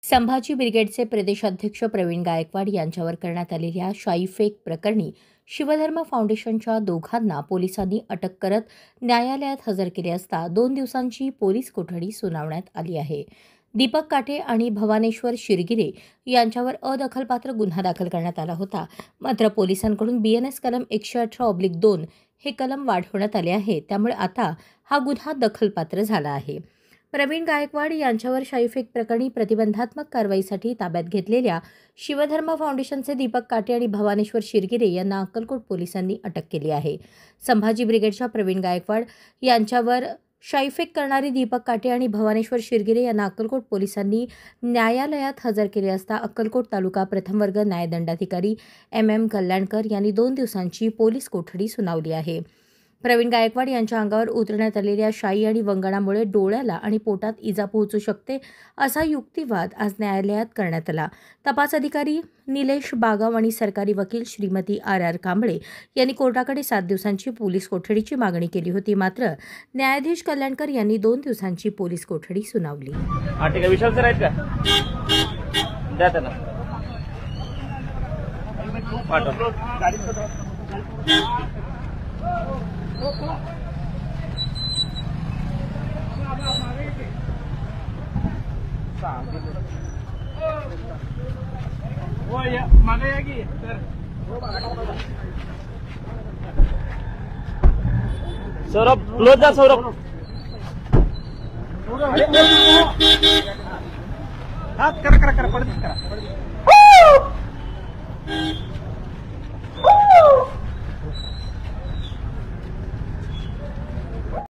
संभाजी ब्रिगेडचे प्रदेशाध्यक्ष प्रवीण गायकवाड यांच्यावर करण्यात आलेल्या शाईफेक प्रकरणी शिवधर्म फाउंडेशनच्या दोघांना पोलिसांनी अटक करत न्यायालयात हजर केले असता 2 दिवसांची पोलीस कोठडी सुनावण्यात आली आहे। दीपक काटे आणि भवानेश्वर शिरगिरे यांच्यावर अदखलपात्र गुन्हा दाखल करण्यात आला होता। मात्र पोलिसांकडून BNS कलम 118/2 हे कलम वाढवण्यात आले आहे, त्यामुळे आता हा गुन्हा दखलपात्र झाला आहे। प्रवीण गायकवाड यांच्यावर शाईफेक प्रकरणी प्रतिबंधात्मक कारवाईसाठी ताब्यात घेतलेल्या शिवधर्म फाउंडेशनचे दीपक काटे आणि भवानेश्वर शिरगिरे यांना अक्कलकोट पोलिसांनी अटक केली आहे। संभाजी ब्रिगेडच्या प्रवीण गायकवाड यांच्यावर शाईफेक करणारे दीपक काटे आणि भवानेश्वर शिरगिरे यांना अक्कलकोट पोलिसांनी न्यायालयात हजर केले असता अक्कलकोट तालुका प्रथम वर्ग न्यायदंडाधिकारी MM कल्याणकर यांनी 2 दिवसांची पोलीस कोठडी सुनावली आहे। प्रवीण गायकवाड यांच्या अंगावर उतरण्यात आलेल्या शाई आणि वंगणामुळे डोळ्याला आणि पोटात इजा पोहोचू शकते, असा युक्तिवाद आज न्यायालयात करण्यात आला। तपास अधिकारी निलेश बागाव आणि सरकारी वकील श्रीमती RR कांबळे यांनी कोर्टाकडे 7 दिवसांची पोलीस कोठडीची मागणी केली होती, मात्र न्यायाधीश कल्याणकर यांनी 2 दिवसांची पोलीस कोठडी सुनावली। विशाल सर आहेत का? द्या त्यांना पाठव। सौरभ क्लोज जा सौरभ। हात करा करा पडत करा।